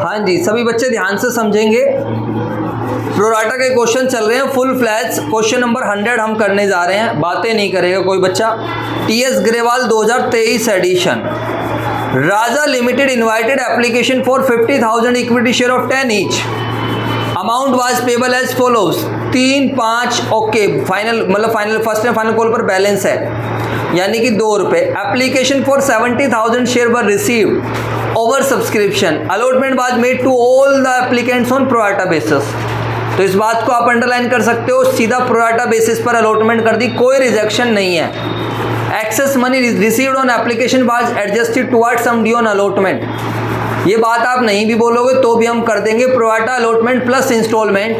हाँ जी, सभी बच्चे ध्यान से समझेंगे। प्रोराटा के क्वेश्चन चल रहे हैं फुल फ्लैश। क्वेश्चन नंबर 100 हम करने जा रहे हैं, बातें नहीं करेगा कोई बच्चा। TS Grewal 2023 edition. Raja limited invited application for 50,000 equity share of 10 each. Amount was payable as follows 3-5 okay final, मतलब final first and final call पर बैलेंस है यानी कि 2 रुपए। Application for 70,000 share were received over subscription. Allotment was made to all the applicants on pro rata basis. तो इस बात को आप अंडरलाइन कर सकते हो, सीधा प्रोराटा बेसिस पर अलॉटमेंट कर दी, कोई रिजेक्शन नहीं है। Excess money received on application was adjusted towards sum due on allotment. ये बात आप नहीं भी बोलोगे तो भी हम कर देंगे। Pro rata allotment plus instalment.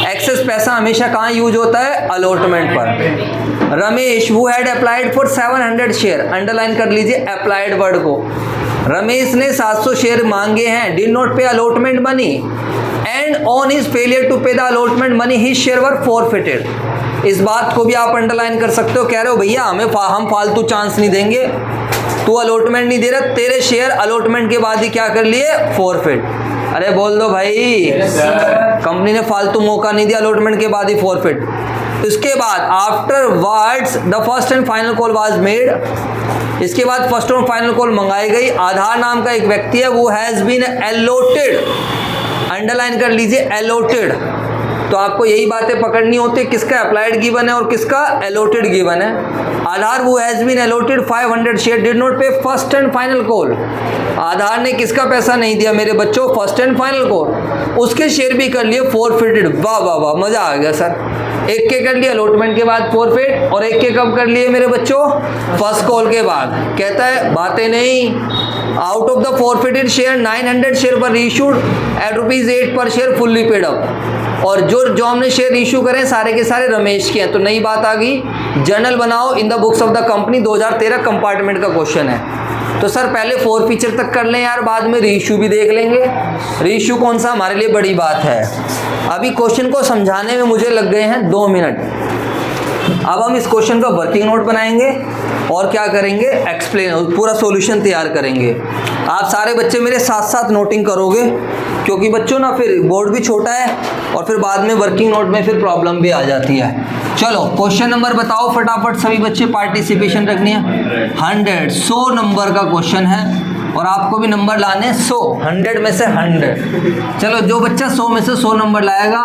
Excess पैसा हमेशा कहाँ यूज होता है? अलॉटमेंट पर। Ramesh who had applied for 700 share, underline कर लीजिए अप्लाइड वर्ड को। रमेश ने 700 शेयर मांगे हैं, did not pay allotment money and on his failure to pay the allotment money his share were forfeited. इस बात को भी आप अंडरलाइन कर सकते हो, कह रहे हो भैया हम फालतू चांस नहीं देंगे, तू अलॉटमेंट नहीं दे रहा, तेरे शेयर अलॉटमेंट के बाद ही क्या कर लिए? फॉरफिट। अरे बोल दो भाई, कंपनी ने फालतू मौका नहीं दिया, अलॉटमेंट के बाद ही फॉरफिट। इसके बाद after words the first and final call was made. इसके बाद फर्स्ट और फाइनल कॉल मंगाई गई। आधार नाम का एक व्यक्ति है, वो हैज बीन अलॉटेड, अंडरलाइन कर लीजिए अलॉटेड। तो आपको यही बातें पकड़नी होती है, किसका अप्लाइड गिवन है और किसका अलॉटेड गिवन है। आधार वो has been allotted 500 share, did not pay first and final call. आधार ने किसका पैसा नहीं दिया मेरे बच्चों? First and final call. उसके शेयर भी कर लिए फॉरफिटेड। वाह वाह वाह, मजा आ गया सर। एक के कर लिए अलॉटमेंट के बाद फॉरफिट, और एक के कब कर लिए मेरे बच्चों? फर्स्ट कॉल के बाद। कहता है बातें नहीं। Out of the forfeited share 900 share पर इशूड एट ₹8 पर शेयर फुल्ली पेड अप। और जो हमने शेयर इशू करें सारे के सारे रमेश के हैं। तो नई बात आ गई, जर्नल बनाओ in the books of the company. 2013 compartment का क्वेश्चन है। तो सर पहले 4 फीचर तक कर लें यार, बाद में रीइशू भी देख लेंगे। रीइशू कौन सा हमारे लिए बड़ी बात है। अभी क्वेश्चन को समझाने में मुझे लग गए हैं 2 मिनट। अब हम इस क्वेश्चन का वर्किंग नोट बनाएंगे और क्या करेंगे? एक्सप्लेन, पूरा सॉल्यूशन तैयार करेंगे। आप सारे बच्चे मेरे साथ साथ नोटिंग करोगे, क्योंकि बच्चों ना फिर बोर्ड भी छोटा है और फिर बाद में वर्किंग नोट में फिर प्रॉब्लम भी आ जाती है। चलो क्वेश्चन नंबर बताओ फटाफट, सभी बच्चे पार्टिसिपेशन रखनी है। 100 नंबर का क्वेश्चन है और आपको भी नंबर लाने 100 में से 100। चलो जो बच्चा 100 में से 100 नंबर लाएगा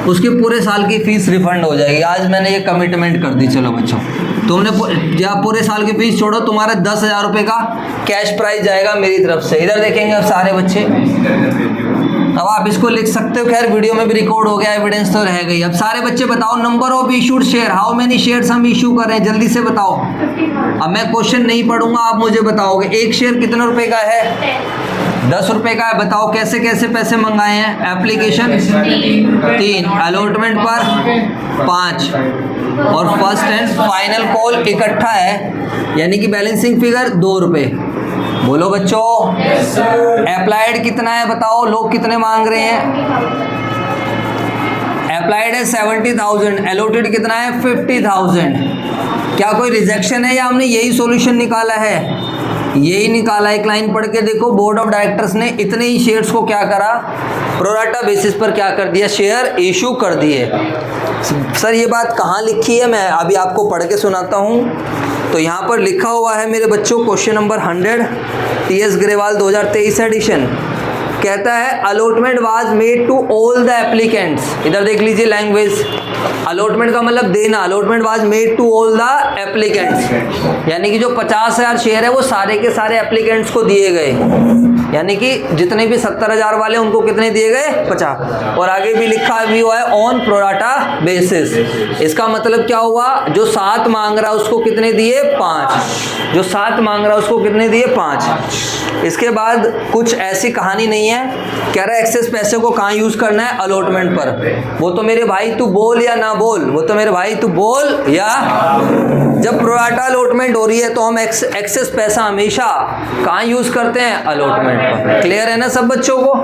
उसके पूरे साल की फीस रिफंड हो जाएगी। आज मैंने ये कमिटमेंट कर दी। चलो बच्चों, तुमने पूरे साल की फीस छोड़ो, तुम्हारा 10,000 रुपये का कैश प्राइज जाएगा मेरी तरफ से। इधर देखेंगे अब सारे बच्चे। अब आप इसको लिख सकते हो, खैर वीडियो में भी रिकॉर्ड हो गया, एविडेंस तो रह गई। अब सारे बच्चे बताओ number of issued share, how many shares हम इशू कर रहे हैं, जल्दी से बताओ। अब मैं क्वेश्चन नहीं पढ़ूंगा, आप मुझे बताओगे एक शेयर कितने रुपए का है? 10 रुपए का है। बताओ कैसे कैसे पैसे मंगाए हैं? एप्लीकेशन 3, अलॉटमेंट पर 5 और फर्स्ट एंड फाइनल कॉल इकट्ठा है, यानी कि बैलेंसिंग फिगर 2 रुपए। बोलो बच्चों, अप्लाइड कितना है बताओ, लोग कितने मांग रहे हैं? अप्लाइड है 70,000, अलॉटेड कितना है? 50,000। क्या कोई रिजेक्शन है या हमने यही सॉल्यूशन निकाला है? यही निकाला। एक लाइन पढ़ के देखो, बोर्ड ऑफ डायरेक्टर्स ने इतने ही शेयर्स को क्या करा? प्रोराटा बेसिस पर क्या कर दिया? शेयर इशू कर दिए। सर ये बात कहाँ लिखी है? मैं अभी आपको पढ़ के सुनाता हूँ। तो यहाँ पर लिखा हुआ है मेरे बच्चों, question number 100 TS Grewal 2023 edition. कहता है allotment was made to all the applicants. इधर देख लीजिए लैंग्वेज, अलॉटमेंट का मतलब देना। Allotment was made to all the applicants, यानी कि जो 50,000 शेयर है वो सारे के सारे एप्लीकेंट्स को दिए गए। यानी कि जितने भी 70,000 वाले उनको कितने दिए गए? 50। और आगे भी लिखा भी हुआ है ऑन प्रोराटा बेसिस। इसका मतलब क्या हुआ? जो 7 मांग रहा है उसको कितने दिए? 5। जो 7 मांग रहा है उसको कितने दिए? 5। इसके बाद कुछ ऐसी कहानी नहीं है। कह रहा है एक्सेस पैसे को कहाँ यूज करना है? अलॉटमेंट पर। वो तो मेरे भाई तू बोल या ना बोल, वो तो मेरे भाई तू बोल या। जब प्रोराटा अलॉटमेंट हो रही है तो हम एक्सेस पैसा हमेशा कहाँ यूज करते हैं? अलॉटमेंट पर। क्लियर है ना सब बच्चों को?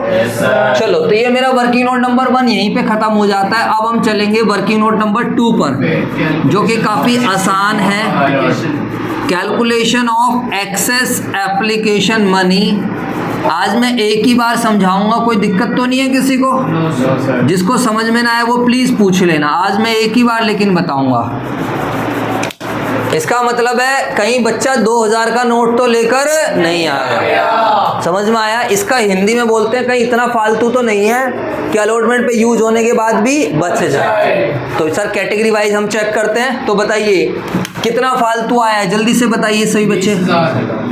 चलो तो ये मेरा वर्किंग नोट नंबर 1 यहीं पे खत्म हो जाता है। अब हम चलेंगे वर्किंग नोट नंबर 2 पर, जो कि काफी आसान है। Calculation of excess application money आज मैं एक ही बार समझाऊंगा, कोई दिक्कत तो नहीं है किसी को? जिसको समझ में ना आए वो प्लीज पूछ लेना। आज मैं एक ही बार लेकिन बताऊंगा। इसका मतलब है कहीं बच्चा 2000 का नोट तो लेकर नहीं आया। समझ में आया? इसका हिंदी में बोलते हैं कहीं इतना फालतू तो नहीं है कि अलॉटमेंट पे यूज होने के बाद भी बच जाए। तो सर कैटेगरी वाइज हम चेक करते हैं, तो बताइए कितना फालतू आया है, जल्दी से बताइए सभी बच्चे।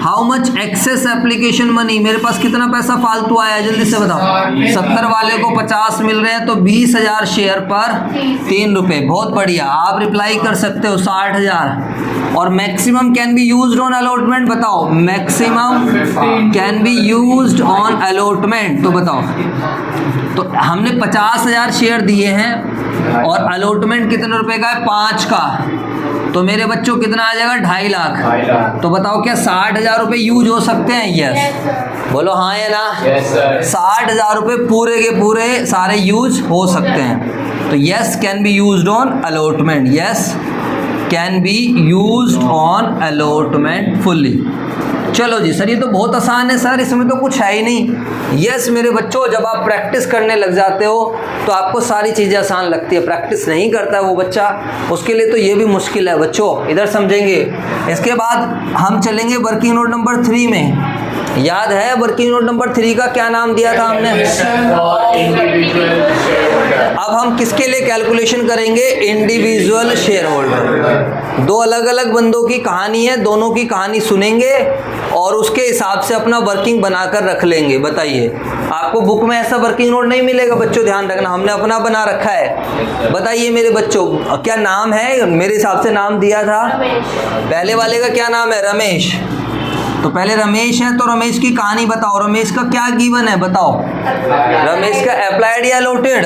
How much excess application money, मेरे पास कितना पैसा फालतू आया है, जल्दी से बताओ। 70 वाले को 50 मिल रहे हैं तो 20,000 शेयर पर 3 रुपए। बहुत बढ़िया, आप रिप्लाई कर सकते हो 60,000। और maximum can be used on allotment, बताओ maximum can be used on allotment, तो बताओ। तो हमने 50,000 शेयर दिए हैं और अलॉटमेंट कितने रुपए का है? 5 का। तो मेरे बच्चों कितना आ जाएगा? 2.5 लाख। तो बताओ क्या 60,000 रुपये यूज हो सकते हैं? यस। बोलो हाँ या ना? Yes sir. 60,000 रुपये पूरे के पूरे सारे यूज हो सकते हैं। तो yes can be used on allotment, yes can be used on allotment fully. चलो जी सर, ये तो बहुत आसान है सर, इसमें तो कुछ है ही नहीं। यस मेरे बच्चों, जब आप प्रैक्टिस करने लग जाते हो तो आपको सारी चीज़ें आसान लगती है। प्रैक्टिस नहीं करता है वो बच्चा, उसके लिए तो ये भी मुश्किल है बच्चों। इधर समझेंगे। इसके बाद हम चलेंगे वर्किंग नोट नंबर 3 में। याद है वर्किंग नोट नंबर 3 का क्या नाम दिया था हमने? अब हम किसके लिए कैलकुलेशन करेंगे? Individual share holder. दो अलग अलग बंदों की कहानी है, दोनों की कहानी सुनेंगे और उसके हिसाब से अपना वर्किंग बनाकर रख लेंगे। बताइए, आपको बुक में ऐसा वर्किंग नोट नहीं मिलेगा बच्चों, ध्यान रखना, हमने अपना बना रखा है। बताइए मेरे बच्चों क्या नाम है? मेरे हिसाब से नाम दिया था, पहले वाले का क्या नाम है? रमेश। तो पहले रमेश है, तो रमेश की कहानी बताओ। रमेश का क्या गिवन है बताओ? रमेश का अप्लाइड या लोटेड?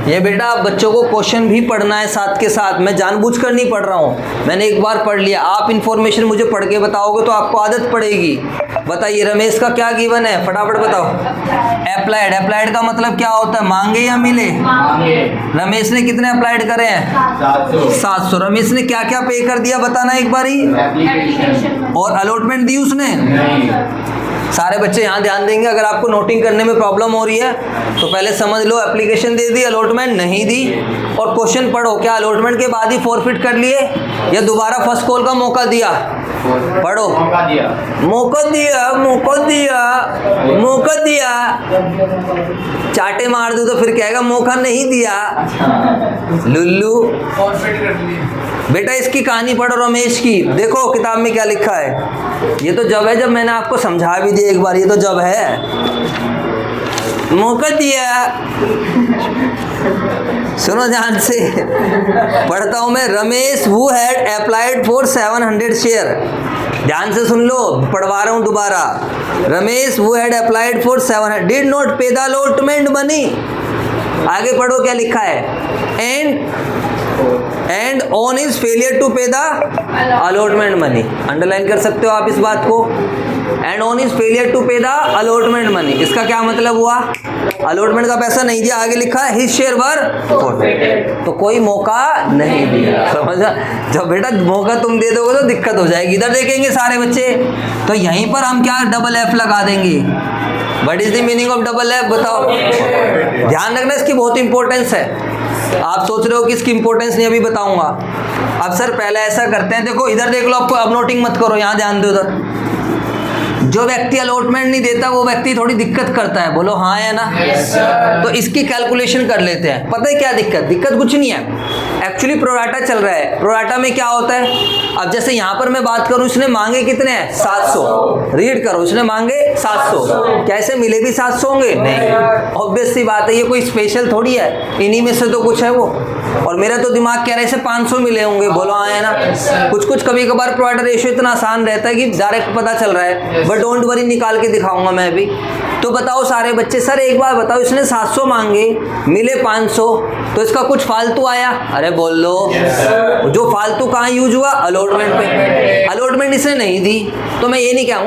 ये बेटा आप बच्चों को क्वेश्चन भी पढ़ना है साथ के साथ, मैं जानबूझकर नहीं पढ़ रहा हूँ, मैंने एक बार पढ़ लिया। आप इन्फॉर्मेशन मुझे पढ़ के बताओगे तो आपको आदत पड़ेगी। बताइए रमेश का क्या गिवन है, फटाफट बताओ। अप्लाइड, अप्लाइड का मतलब क्या होता है? मांगे या मिले? रमेश ने कितने अप्लाइड करे हैं? 700। रमेश ने क्या क्या पे कर दिया बताना एक बार ही। और अलॉटमेंट दी उसने? सारे बच्चे यहाँ ध्यान देंगे। अगर आपको नोटिंग करने में प्रॉब्लम हो रही है तो पहले समझ लो, एप्लीकेशन दे दी, अलॉटमेंट नहीं दी। और क्वेश्चन पढ़ो, क्या अलॉटमेंट के बाद ही फॉरफिट कर लिए या दोबारा फर्स्ट कॉल का मौका दिया? पढ़ो, मौका दिया, मौका दिया, मौका दिया। चाटे मार दो तो फिर कहेगा मौका नहीं दिया। लुल्लू फॉरफिट कर लिए। बेटा इसकी कहानी पढ़ो रमेश की, देखो किताब में क्या लिखा है। ये तो जब है जब मैंने आपको समझा भी दिया एक बार, ये तो जब है। मौका दिया, सुनो ध्यान से, पढ़ता हूं मैं। Ramesh who had applied for 700 share, ध्यान से सुन लो, पढ़वा रहा हूं दोबारा। Ramesh who had applied for 700 did not pay the allotment money. आगे पढ़ो क्या लिखा है। And on his failure to pay the allotment money. Underline कर सकते हो आप इस बात को। And on his failure to pay the allotment money, इसका क्या मतलब हुआ? अलॉटमेंट का पैसा नहीं दिया, आगे लिखा है हिज शेयर वर, तो कोई मौका नहीं दिया। समझा? जब बेटा मौका तुम दे दोगे तो दिक्कत हो जाएगी। इधर देखेंगे सारे बच्चे, तो यहीं पर हम क्या डबल एफ लगा देंगे। What is the meaning of double F बताओ? ध्यान रखना, इसकी बहुत इंपॉर्टेंस है। आप सोच रहे हो कि इसकी इंपॉर्टेंस नहीं, अभी बताऊंगा। अब सर पहले ऐसा करते हैं, देखो इधर देख लो, आपको अब नोटिंग मत करो, यहाँ ध्यान दो। उधर जो व्यक्ति अलॉटमेंट नहीं देता वो व्यक्ति थोड़ी दिक्कत करता है, बोलो हाँ या ना? yes, तो इसकी कैलकुलेशन कर लेते हैं। पता है क्या दिक्कत? दिक्कत कुछ नहीं है, एक्चुअली प्रोराटा चल रहा है। प्रोराटा में क्या होता है? अब जैसे यहाँ पर मैं बात करूँ, इसने मांगे कितने हैं? 700। रीड करो, इसने मांगे 700। कैसे मिले भी 700 होंगे? नहीं, ऑब्वियस सी बात है, ये कोई स्पेशल थोड़ी है, इन्हीं में से तो कुछ है वो। और मेरा तो दिमाग कह रहा है इसे 500 मिले होंगे, बोलो हाँ या ना? कुछ कुछ कभी कभार प्रोवाइडर रेशियो इतना आसान रहता है कि डायरेक्ट पता चल रहा है, बट डोंट वरी, निकाल के दिखाऊंगा मैं भी। तो बताओ सारे बच्चे, सर एक बार बताओ, इसने 700 मांगे, मिले 500, तो इसका कुछ फालतू आया? अरे बोल लो, जो फालतू कहाँ यूज हुआ? अलॉटमेंट पे। अलॉटमेंट इसने नहीं दी, तो मैं ये नहीं कहूँगा